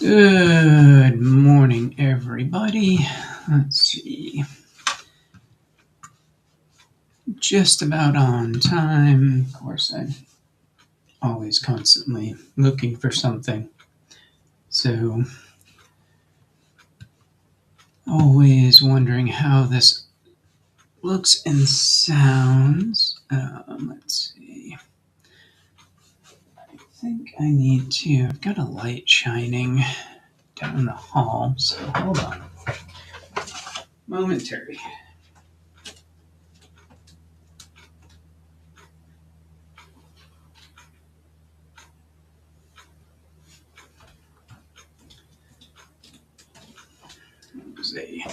Good morning, everybody. Let's see. Just about on time. Of course, I'm always constantly looking for something. So, always wondering how this looks and sounds. Let's see. I think I need to. I've got a light shining down the hall, so hold on. Momentary. There's a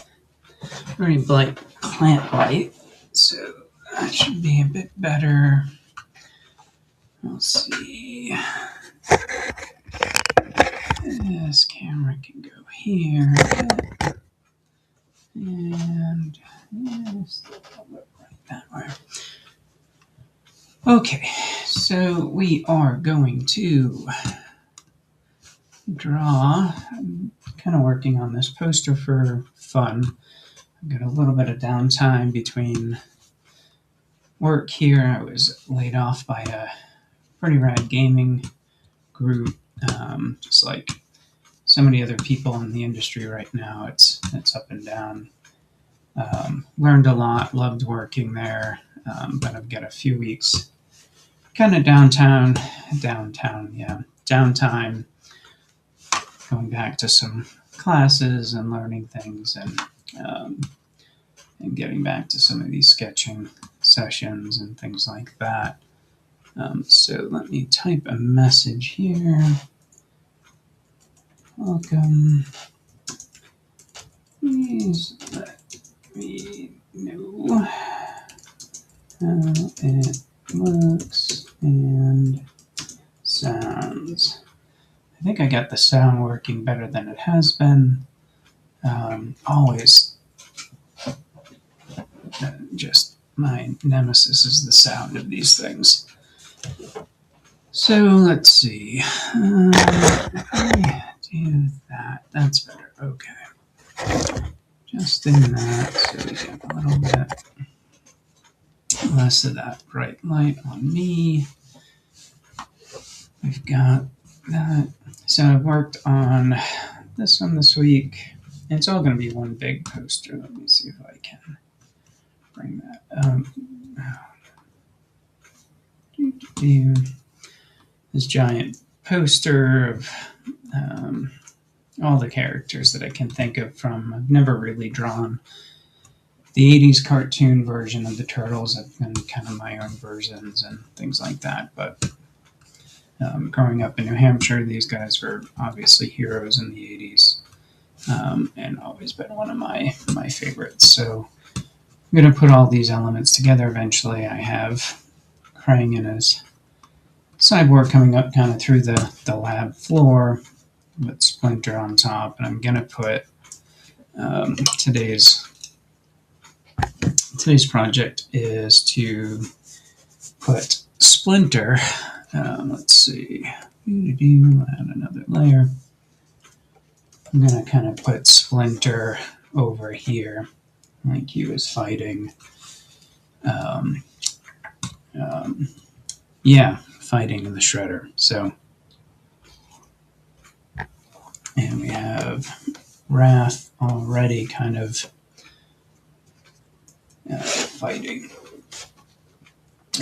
very bright plant light, so that should be a bit better. We'll see. This camera can go here, and yes, that'll look right that way. Okay, so we are going to draw. I'm kind of working on this poster for fun. I've got a little bit of downtime between work here. I was laid off by a pretty rad gaming group, just like so many other people in the industry right now. It's up and down. Learned a lot, loved working there, but I've got a few weeks kind of downtime, going back to some classes and learning things, and getting back to some of these sketching sessions and things like that. So let me type a message here. Welcome. Please let me know how it looks and sounds. I think I got the sound working better than it has been. Always just my nemesis is the sound of these things. So let's see. If I do that, that's better. Okay. Just in that, so we get a little bit less of that bright light on me. We've got that. So I've worked on this one this week. And it's all going to be one big poster. Let me see if I can bring that up. This giant poster of all the characters that I can think of from. I've never really drawn the 80s cartoon version of the Turtles. I've done kind of my own versions and things like that. But growing up in New Hampshire, these guys were obviously heroes in the 80s. And always been one of my favorites. So I'm going to put all these elements together eventually. I have Krang and his cyborg coming up kind of through the lab floor with Splinter on top. And I'm going to put today's project is to put Splinter. Let's see. Add another layer. I'm going to kind of put Splinter over here, like he was fighting. Fighting in the Shredder. So, and we have Wrath already kind of fighting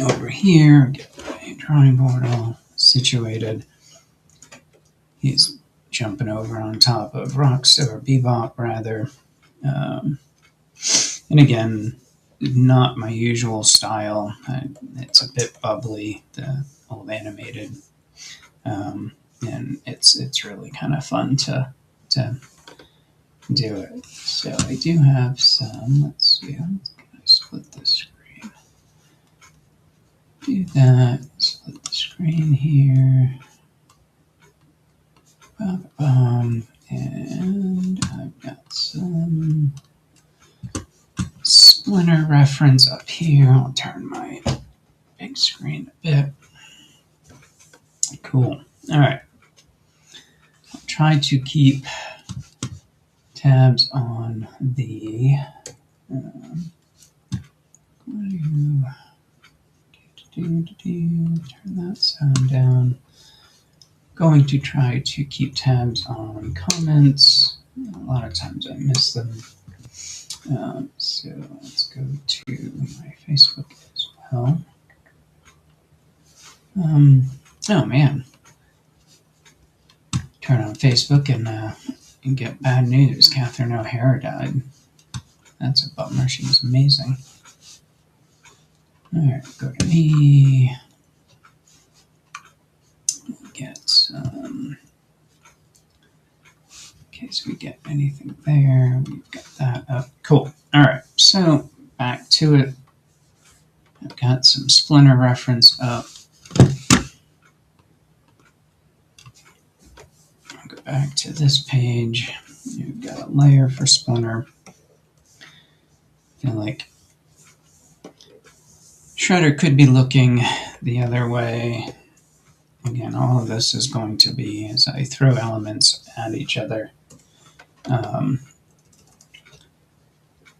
over here. Get the drawing board all situated. He's jumping over on top of Rocksteady, or Bebop rather. And again, not my usual style. It's a bit bubbly, the old animated, and it's really kind of fun to do it. So I do have some. Let's see. Can I split the screen? Do that. Split the screen here. And I've got some Splinter reference up here. I'll turn my big screen a bit. Cool. All right. I'll try try to keep tabs on the turn that sound down. Going to try to keep tabs on comments. A lot of times I miss them. So let's go to my Facebook as well. Oh man. Turn on Facebook and get bad news. Catherine O'Hara died. That's a bummer. She was amazing. Alright, go to me. Get some. In case we get anything there, we've got that up. Cool. Alright, so back to it. I've got some Splinter reference up. I'll go back to this page. You've got a layer for Splinter. I feel like Shredder could be looking the other way. Again, all of this is going to be as I throw elements at each other.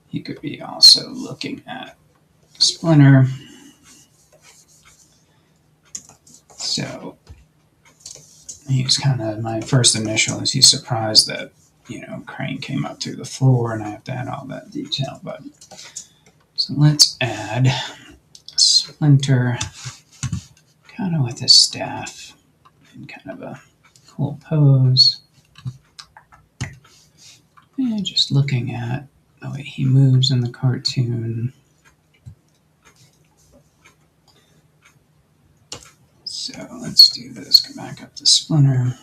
He could be also looking at Splinter. So he's kind of, my first initial is he's surprised that, Crane came up through the floor and I have to add all that detail. But so let's add Splinter kind of with his staff in kind of a cool pose. And just looking at the way he moves in the cartoon. So let's do this. Go back up to Splinter.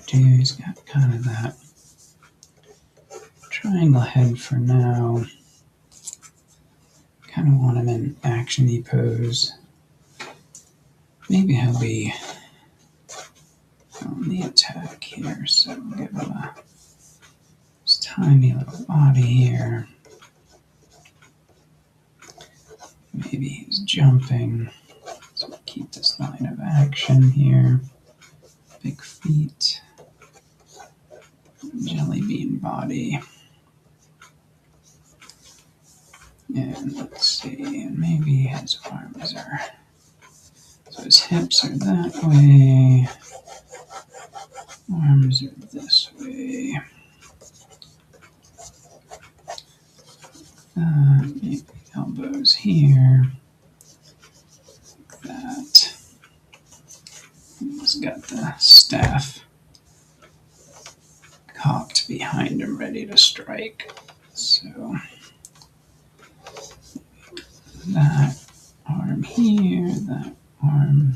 He's got kind of that triangle head for now. Kind of want him in action-y pose. Maybe he'll be on the attack here, so we'll give him this tiny little body here. Maybe he's jumping, so we'll keep this line of action here. Big feet, jelly bean body. And let's see, and maybe his arms are, so his hips are that way, arms are this way. Maybe elbows here, like that. He's got the staff cocked behind him, ready to strike. So that arm here, that arm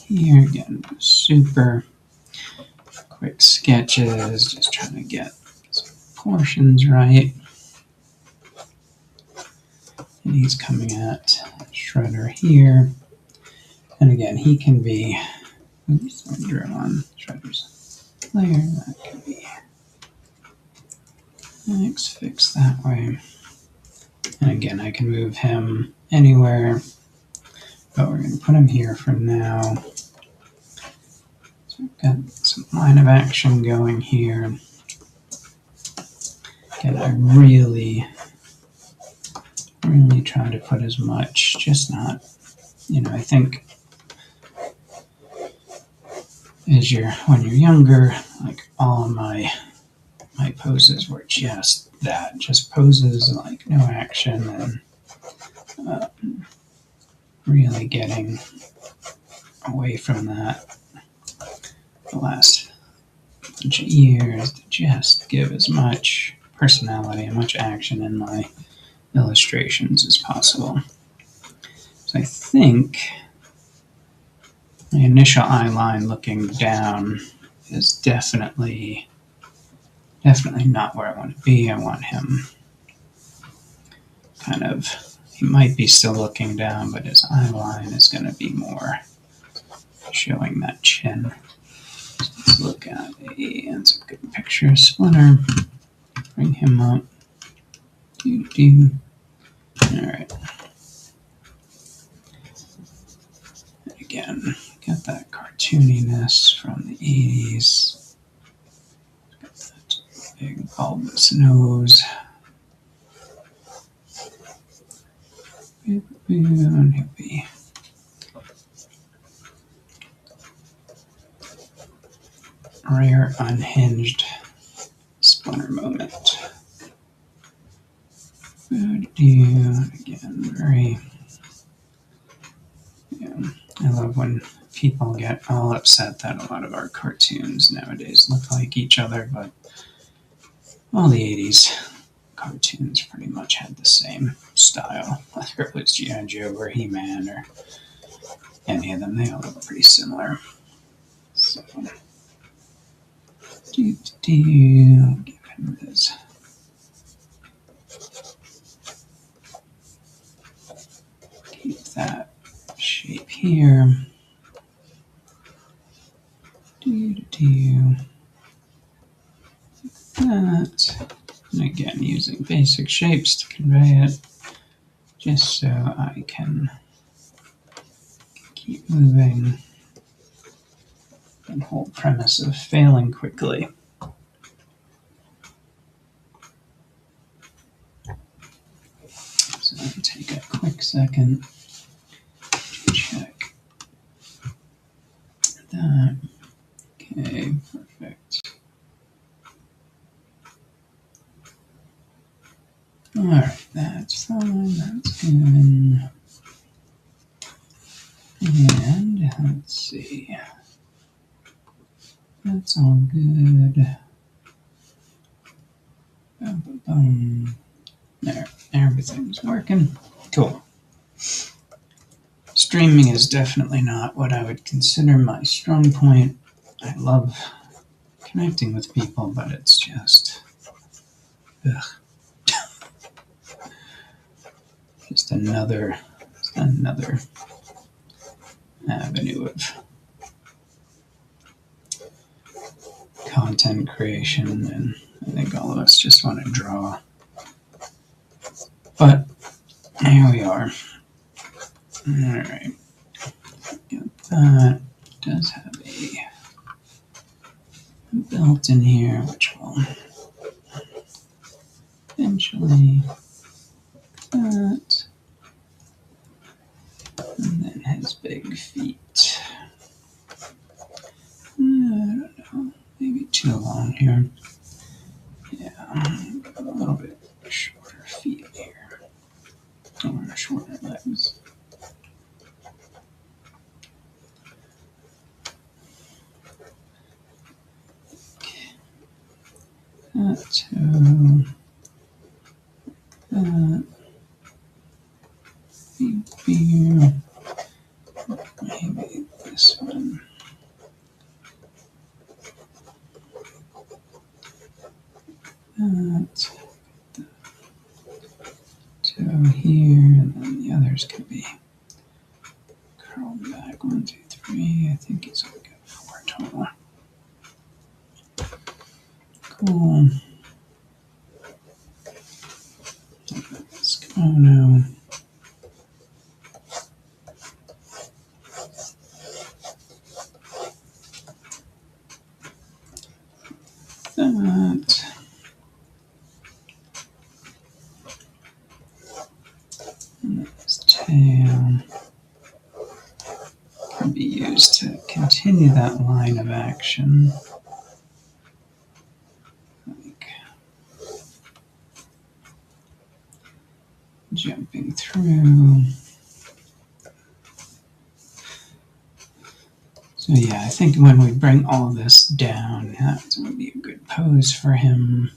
here. Again, super quick sketches, just trying to get some proportions right. And he's coming at Shredder here. And again, he can be, oops, I drew on Shredder's layer. That could be fixed that way. And again, I can move him anywhere, but we're going to put him here for now. So we've got some line of action going here. Again, I really try to put as much, just not, I think when you're younger, like all of my poses were just that, just poses, like no action, and really getting away from that the last bunch of years to just give as much personality and much action in my illustrations as possible. So I think my initial eye line looking down is definitely not where I want to be. I want him kind of, he might be still looking down, but his eye line is going to be more showing that chin. So let's look at a good picture of Splinter. Bring him up. Alright. Again, get that cartooniness from the 80s. Got that big bulbous nose. And he'll be rare, unhinged splinter moment. Again, very. Yeah, I love when people get all upset that a lot of our cartoons nowadays look like each other, but all the 80s cartoons pretty much had the same style. Whether it was G.I. Joe or He-Man or any of them, they all look pretty similar. So, give him this. Keep that shape here. That. And again, using basic shapes to convey it, just so I can keep moving. The whole premise of failing quickly. So I'll take a quick second to check that. Okay, perfect. Alright, that's fine, that's good. And let's see. That's all good. There, everything's working. Cool. Streaming is definitely not what I would consider my strong point. I love connecting with people, but it's just, just another avenue of content creation, and I think all of us just want to draw. But here we are. Alright. That does have a belt in here, which will eventually that. And then his big feet. I don't know. Maybe too long here. Yeah, a little bit shorter feet here. Or shorter legs. That toe. That. Here. Maybe this one. That. Toe here, and then the others could be curled back. 1, 2, 3. I think it's only got 4 total. Cool. This kimono. That. And this tail can be used to continue that line of action. Like jumping through. So yeah, I think when we bring all this down, that would be a good pose for him.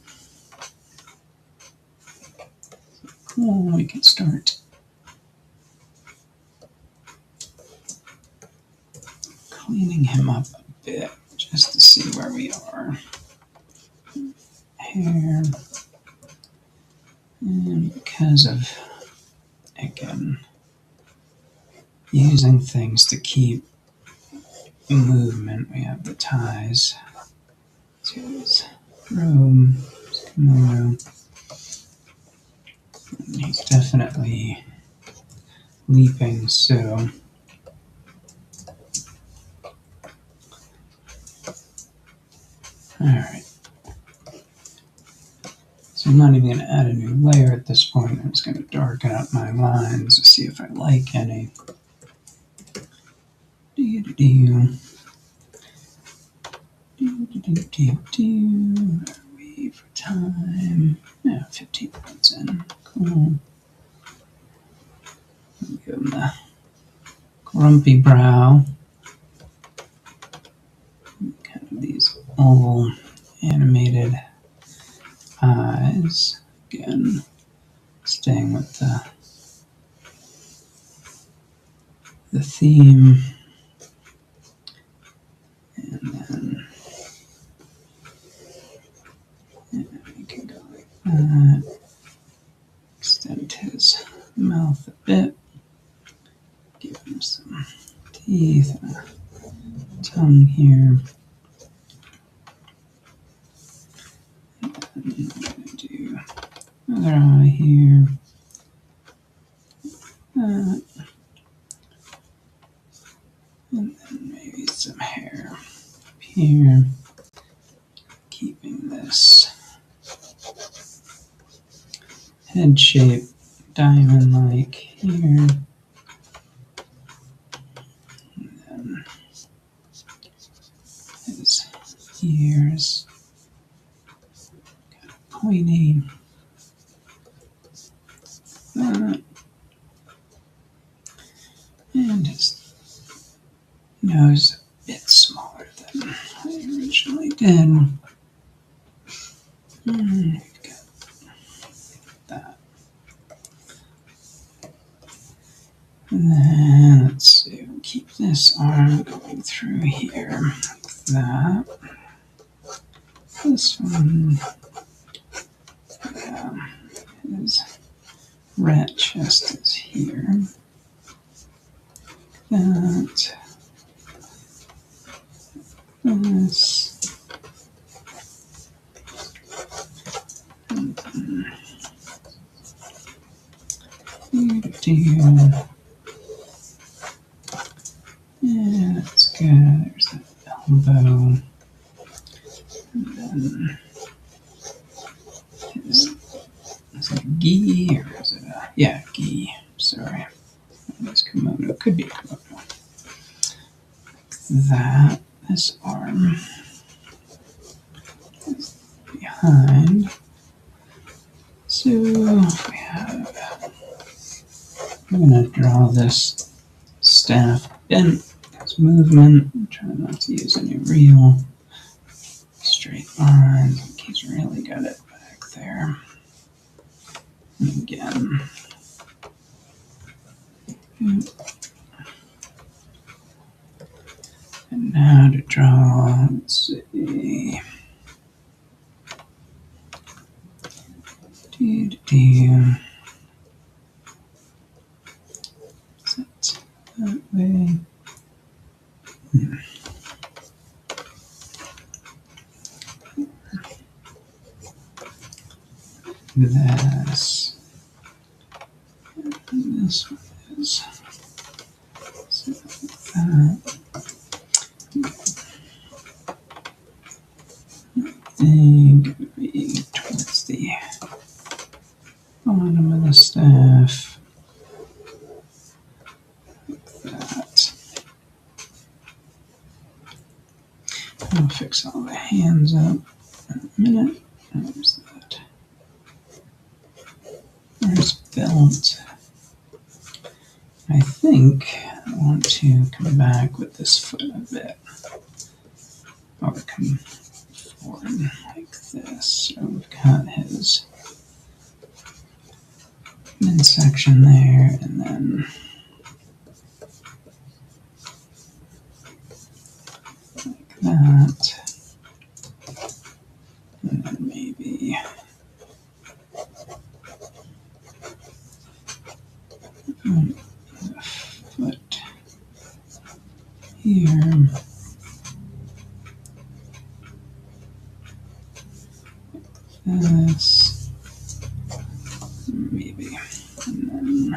Cool, we can start cleaning him up a bit, just to see where we are. Hair. And because of, again, using things to keep movement, we have the ties to his robe. Just Komodo. He's definitely leaping, so alright. So I'm not even going to add a new layer at this point. I'm just going to darken up my lines to see if I like any. Wait for time. Yeah, 15 minutes in. Cool. Give him the grumpy brow. Kind of these oval animated eyes. Again, staying with the theme. And then we can go like that. Extend his mouth a bit. Give him some teeth and a tongue here. And then I'm going to do another eye here. And then maybe some hair up here. Keeping this head shape diamond-like here. And then his ears. Kind of pointy. That. And his nose a bit smaller than I originally did. Got that. And then let's see, we'll keep this arm going through here like that. This one, his rat chest is here. That. This. And then yeah, that's good. There's that elbow. And then is it a gi or is it a, yeah, gi. Sorry. It's Komodo. Could be a Komodo. Like that. This arm is behind. So we have, I'm going to draw this staff bent. This movement. I'm trying not to use any real straight lines. I think he's really got it back there. And again. And now to draw, let's see. Is it that way? This. And this one is so like that. I think it would be towards the bottom of the staff. Like that. I'll fix all the hands up in a minute. There's that. There's belt. I think I want to come back with this foot a bit. Or come forward like this. So we've got his midsection there, and then like that. And then maybe the foot here. this, maybe, and then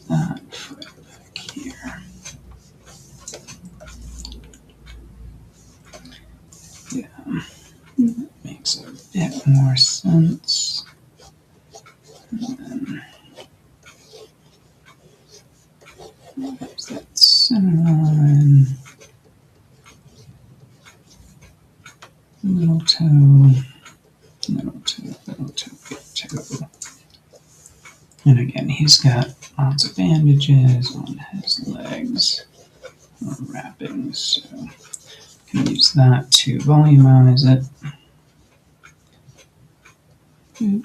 that foot back here. Yeah, that makes a bit more sense. And then there's that center line, little toe, little toe, little toe, big toe. And again, he's got lots of bandages on his legs, or wrappings, so can use that to volumize it. Boop.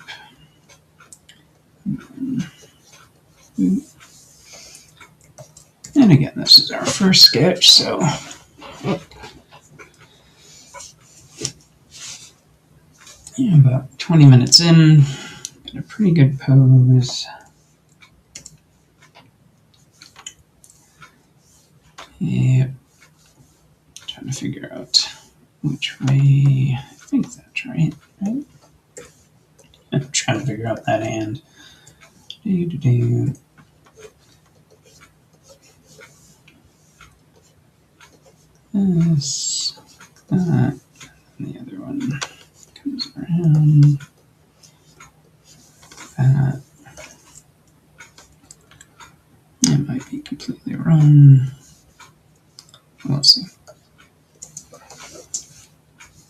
Boop. And again, this is our first sketch, so yeah, about 20 minutes in, got a pretty good pose. Yep. Trying to figure out which way. I think that's right. I'm trying to figure out that hand. Do. This, that, and the other one comes around. That. It might be completely wrong. We'll see.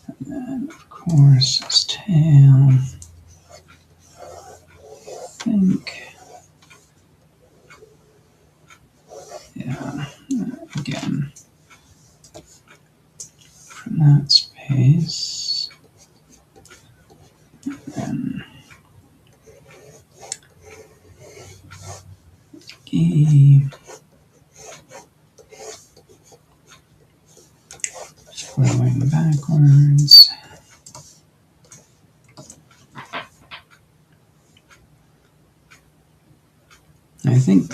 And then, of course, his tail. I think. Yeah, again. From that space. And then. Flowing backwards. I think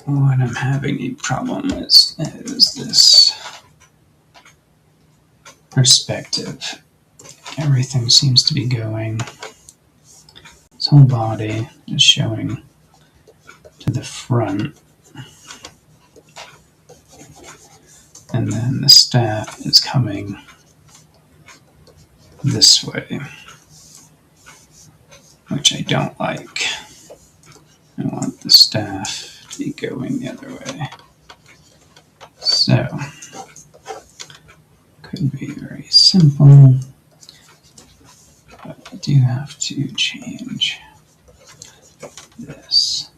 what I'm having a problem is this perspective. Everything seems to be going. His whole body is showing to the front. And then the staff is coming this way, which I don't like. I want the staff to be going the other way. So, could be very simple, but I do have to change this.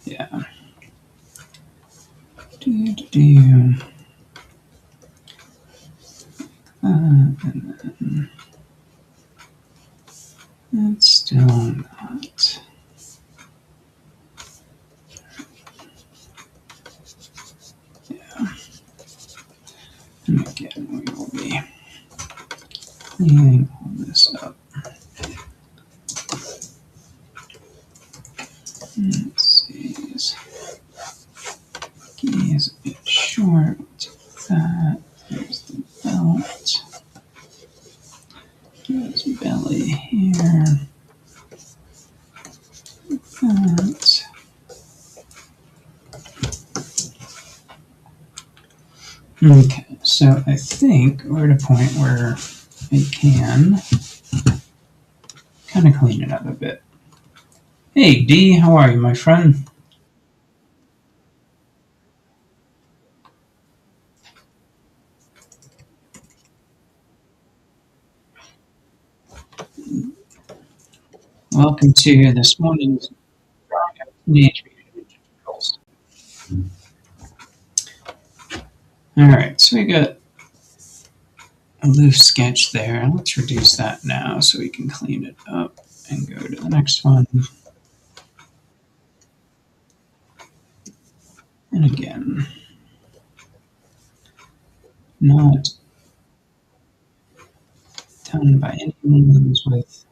Yeah. Do. And then it's still not. Yeah. And again, we will be cleaning all this up. Let's see. Key is a bit short. That. There's the belt. There's belly here. That. Okay, so I think we're at a point where I can kind of clean it up a bit. Hey, D, how are you, my friend? Welcome to this morning's Teenage Mutant Ninja Turtles. Alright, so we got a loose sketch there. Let's reduce that now so we can clean it up and go to the next one. And again, not done by any means with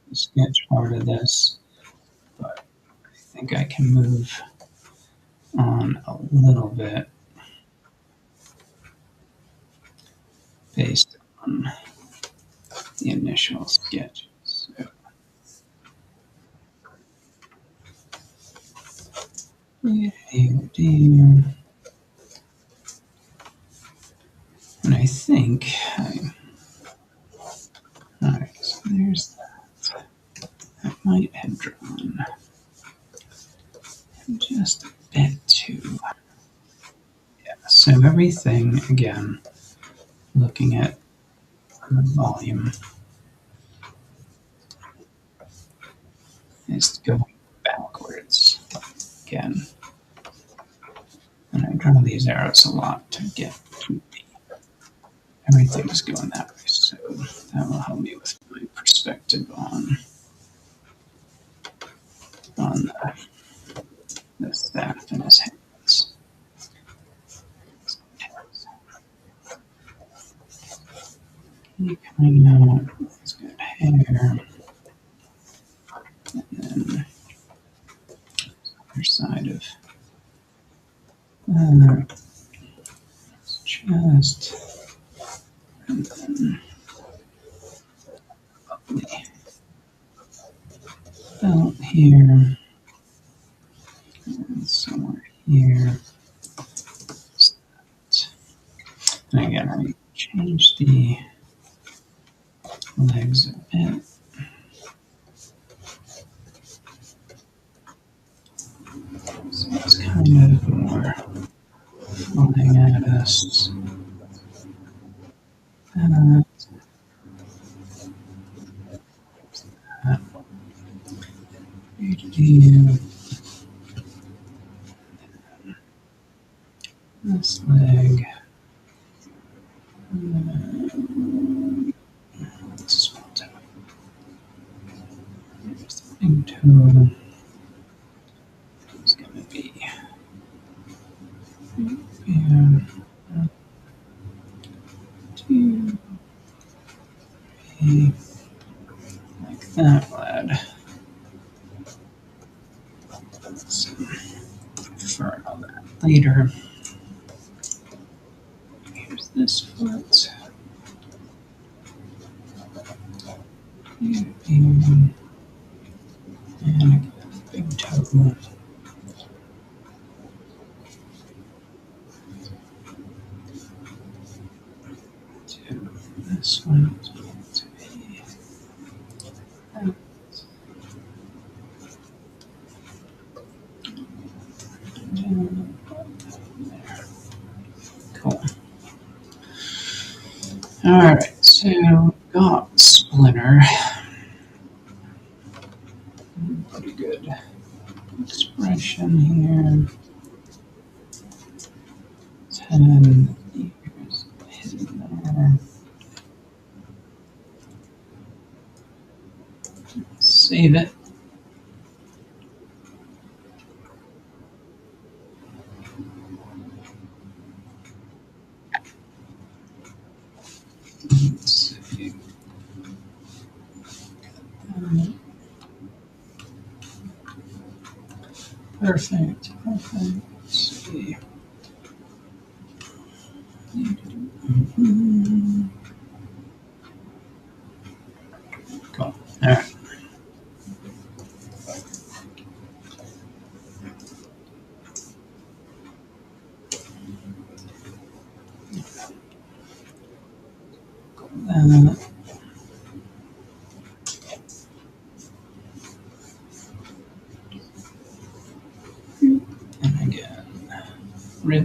the sketch part of this, but I think I can move on a little bit based on the initial sketches. So, and I think alright, so there's that. I might have drawn just a bit too. Yeah, so everything, again, looking at the volume, is going backwards again. And I draw these arrows a lot to get to everything is going that way. So that will help me with my perspective on the staff and his hands. He kind of has good hair. And then other side of chest. And then lovely belt here. And somewhere here. And again, I changed the legs a bit. So it's kind of more flying at us. This leg. This one too. There's the big toe. It's gonna be here. 2, 3, like that, lad. So, for all that later. Here's this foot. And again, big toe. To this one is going to be that. There. Cool. Alright, so got Splinter. Pretty good expression here. 10 years hidden there. Save it. Let's see. Perfect. Let's see. Cool. All right.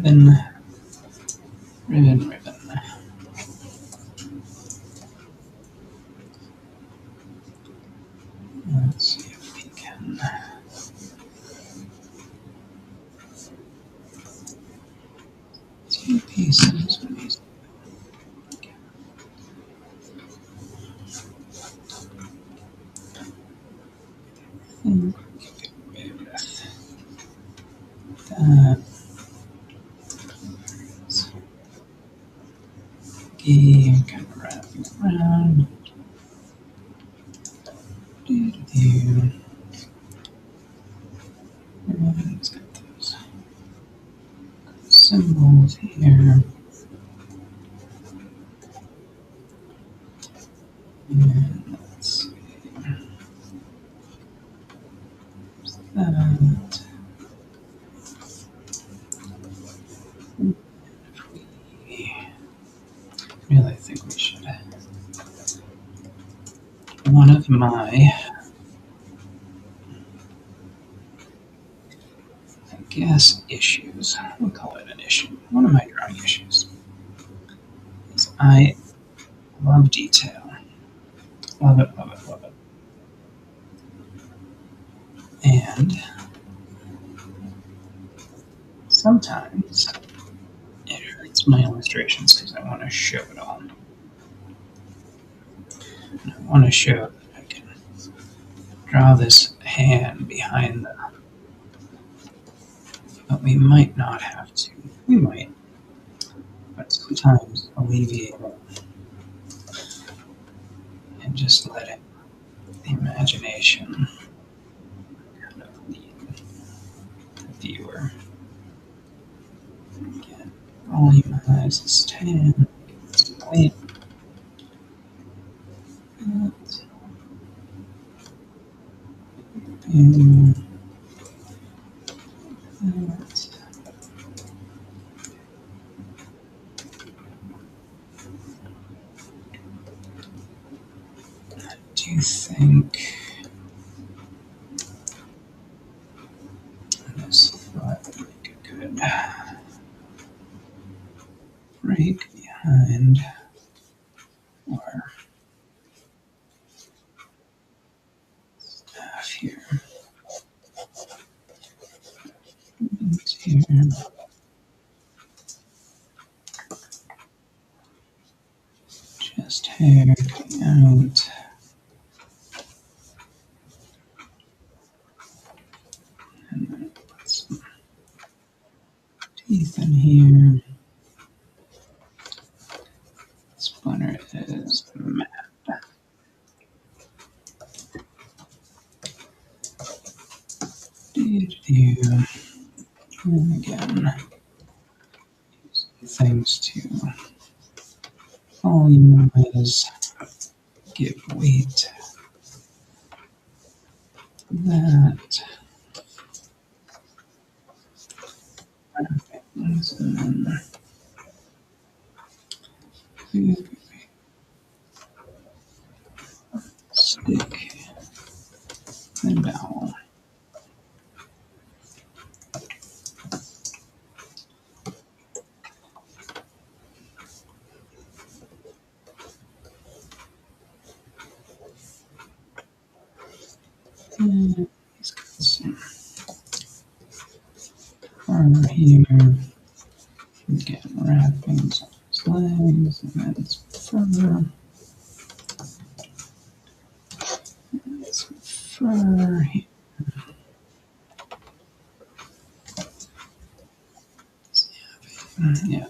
And again, ribbon. Let's see if we can. Two pieces. That. Kind of wrapping around. Let's get those. symbols here. And let's see. That. Really think we should. One of my, I guess, issues, we'll call it an issue. One of my drawing issues is I love detail. Love it, love it, love it. And sometimes it hurts my illustrations because I want to show it all. And I want to show that I can draw this hand behind the. But we might not have to. We might. But sometimes alleviate it and just let it, the imagination kind of lead the viewer. Again, volume eyes is 10. Wait. And that. Do you think this thought would make a good break behind our staff here? And here. Just hair coming out. And then put some teeth in here. Splinter is matte. And again, things to volumize, give weight to that. And then stick the dowel. And he's got some fur here. Again, wrappings on his legs, and then some fur. And some fur here. Yeah.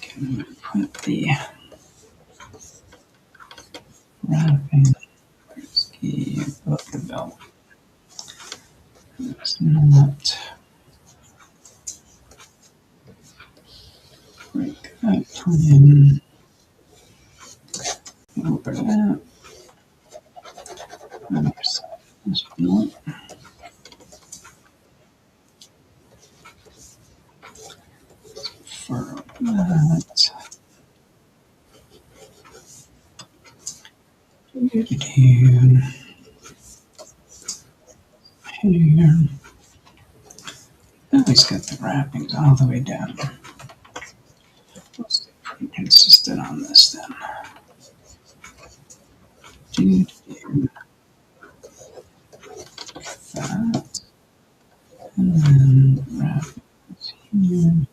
Can put the wrapping above the belt. It's not break that in over that. Other side of this belt. For that. Here. Now he's got the wrappings all the way down. Let's stay pretty consistent on this then. That. And then wrappings here.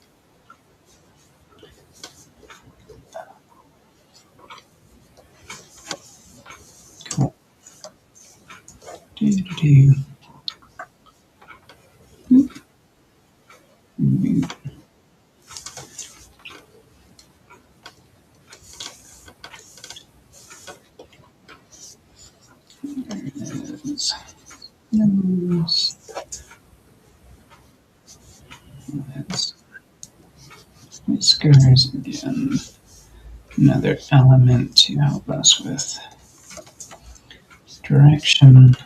Cool. his nose. His whiskers again. Another element to help us with direction.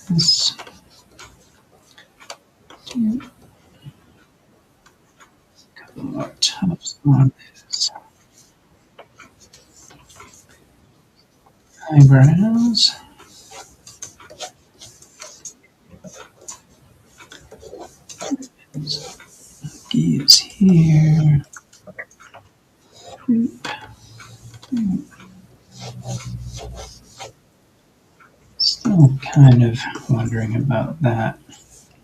This a couple more tufts on his eyebrows. He is here. Still kind of wondering about that,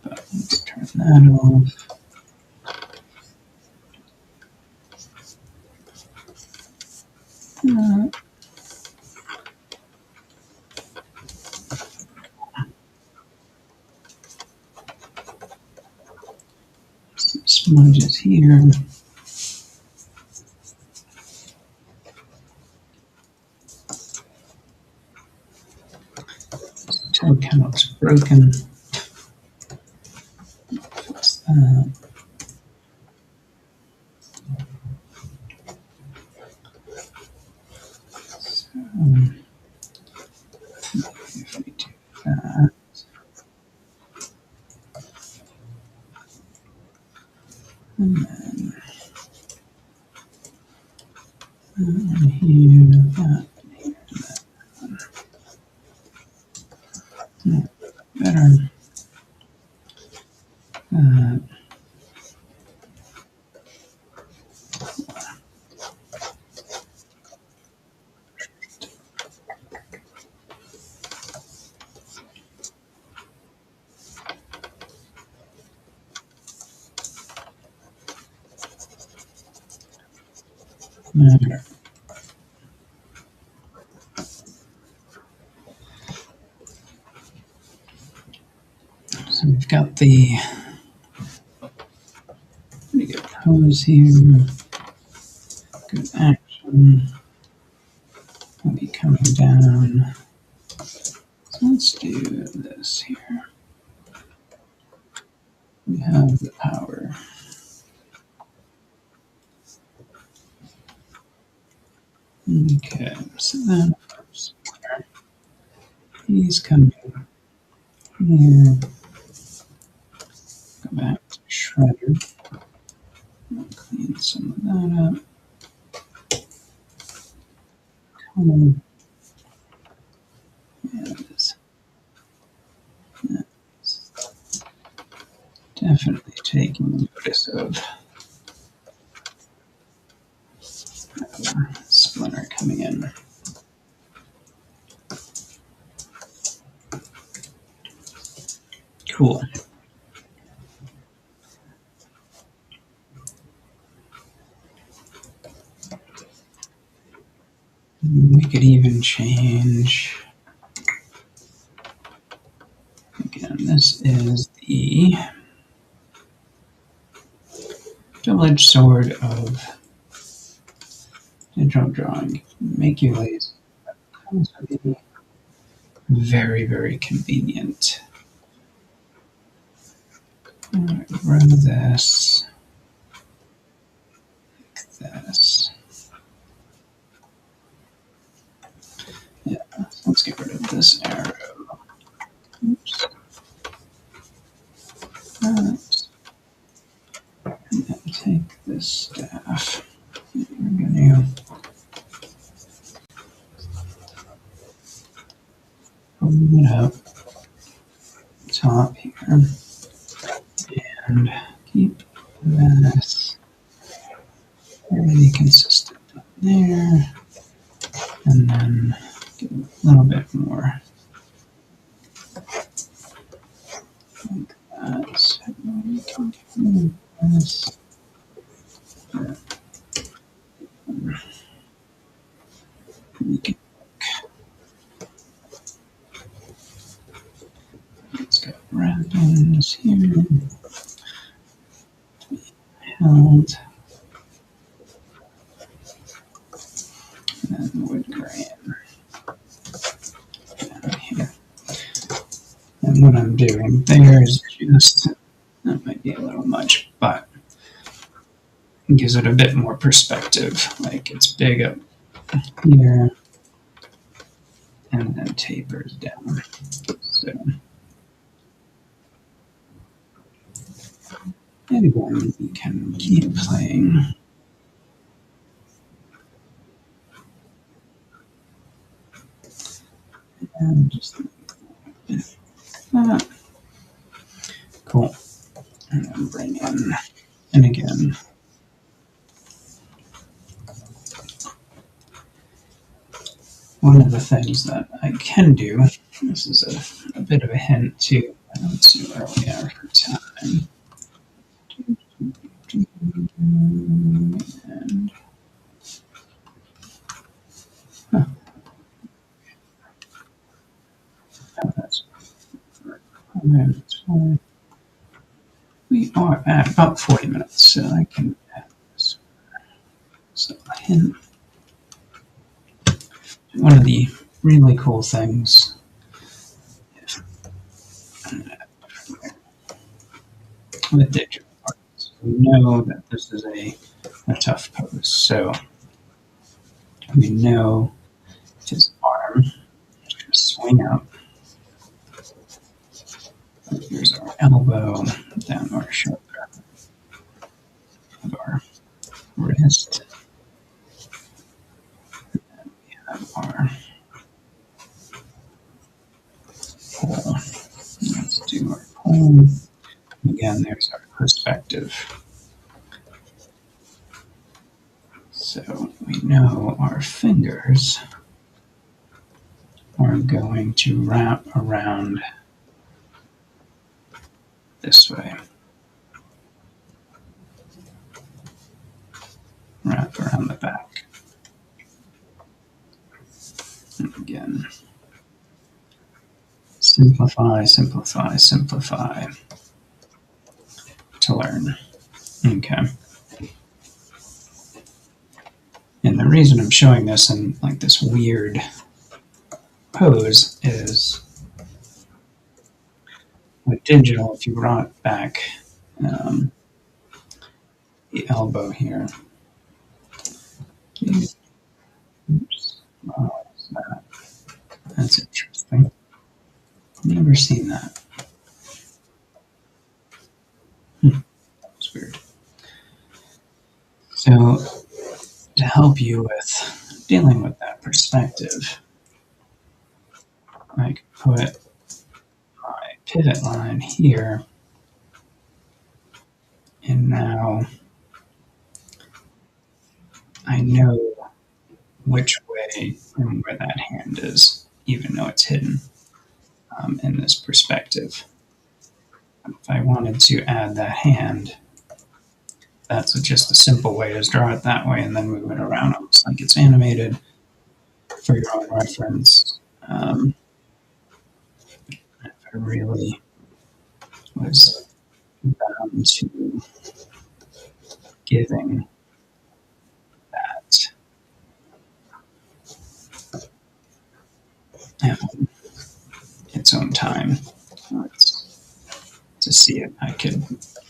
but let's turn that off. Some smudges here. Toe count's broken. Fix that. So, if we do that, and then here, that, here, that. Better. Better. So we've got the pretty good pose here. Good action. We'll be coming down. So let's do this here. We have the power. Okay, so then he's coming here. Go back to Shredder. I'll clean some of that up. Color. Yeah, it is. That's definitely taking notice of Splinter coming in. Cool. We could even change. Again, this is the double-edged sword of digital drawing. Make you lazy. Very, very convenient. Right, run this. Like this. Yeah, let's get rid of this arrow. Oops. That. And then take this staff. We're going to open it up top here and keep this fairly consistent there, and then get a little bit more like that. So we can do this. We can let's get wrappings here. Held. And then wood grain. what I'm doing there is just, that might be a little much, but it gives it a bit more perspective. Like it's big up here and then tapers down. So, and again, you can keep playing. And just like that. Cool. And then bring in, and again, one of the things that I can do, this is a bit of a hint to, let's see where we are for time. And, huh, oh, that's fine. We are at about 40 minutes, so I can add this. So a hint. One of the really cool things with digital artists, we know that this is a tough pose. So we know his arm is going to swing up. Here's our elbow, down our shoulder, of our wrist. And we have our pull. Let's do our pull. Again, there's our perspective. So we know our fingers are going to wrap around this way. Wrap around the back. And again, simplify, simplify, simplify to learn. Okay. And the reason I'm showing this in like this weird pose is with digital, if you brought back the elbow here. Oops. Oh, what's that? That's interesting. Never seen that. That's weird. So to help you with dealing with that perspective, I could put my pivot line here, and now I know which way and where that hand is, even though it's hidden in this perspective. If I wanted to add that hand, that's just a simple way is draw it that way and then move it around almost like it's animated for your own reference. If I really was bound to giving that its own time to see it, I could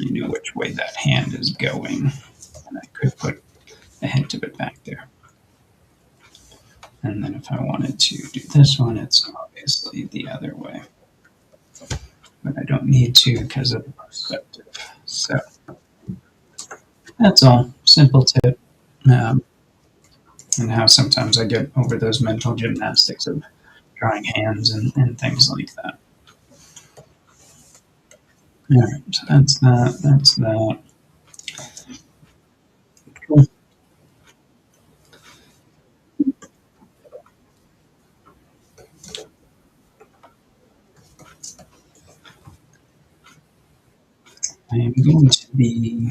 know which way that hand is going, and I could put a hint of it back there. And then if I wanted to do this one, it's obviously the other way. But I don't need to because of the perspective. So that's all. Simple tip. And how sometimes I get over those mental gymnastics of drawing hands and things like that. All right, so that's that. That's that. Cool. I am going to be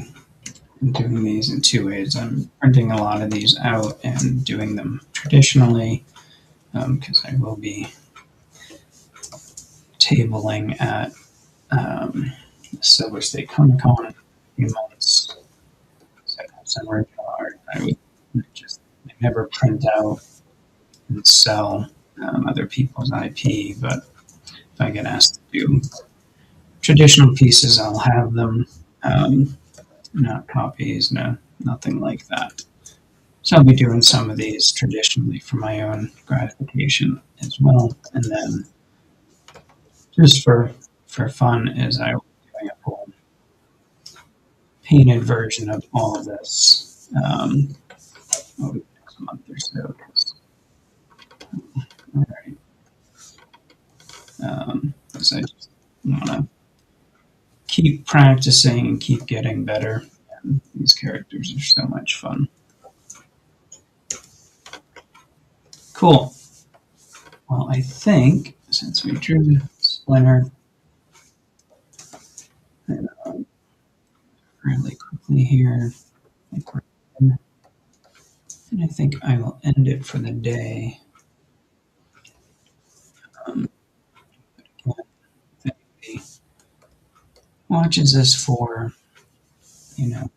doing these in two ways. I'm printing a lot of these out and doing them traditionally because I will be tabling at Silver State Comic Con in a few months. So I have some original art. I would just never print out and sell other people's IP, but if I get asked to do traditional pieces, I'll have them, not copies, no, nothing like that. So I'll be doing some of these traditionally for my own gratification as well, and then just for fun, is I will be doing a full painted version of all of this over the next month or so. All right, because I just want to keep practicing and keep getting better. And these characters are so much fun. Cool. Well, I think since we drew the splinter really quickly here, I think we're in. And I think I will end it for the day. Again, if anybody watches this for, kind of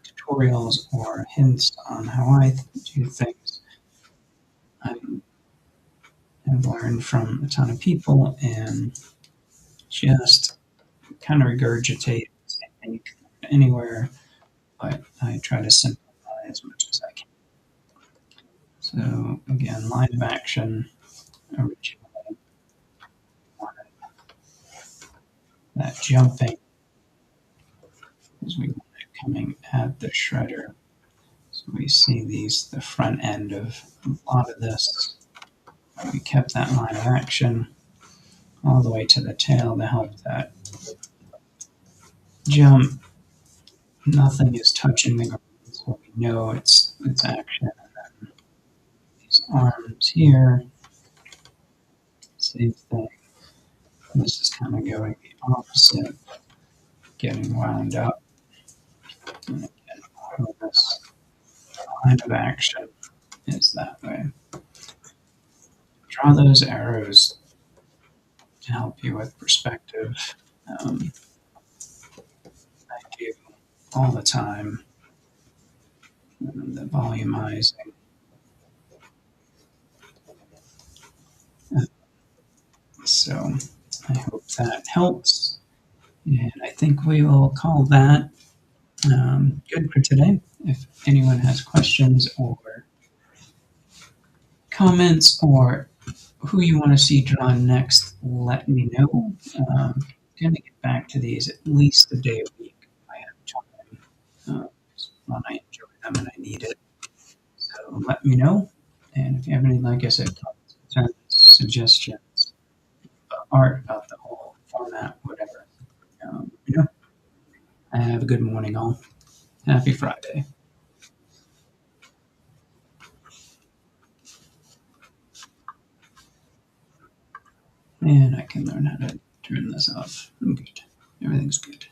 tutorials or hints on how I do things, I've learned from a ton of people and just kind of regurgitate I think anywhere, but I try to simplify as much as I can. So again, line of action originally wanted that jumping as we want it coming at the shredder. So we see the front end of a lot of this. We kept that line of action all the way to the tail to help that jump. Nothing is touching the ground, so we know it's action. And then these arms here, same thing. This is kind of going the opposite, getting wound up. And again, all of this line of action is that way. Draw those arrows to help you with perspective. I do all the time. The volumizing. So I hope that helps. And I think we will call that good for today. If anyone has questions or comments or who you want to see drawn next, let me know. I'm going to get back to these at least a day a week if I have time. When I enjoy them and I need it. So let me know. And if you have any, like I said, comments, concerns, suggestions, art about the whole format, whatever, you know, have a good morning, all. Happy Friday. And I can learn how to turn this off. I'm good. Everything's good.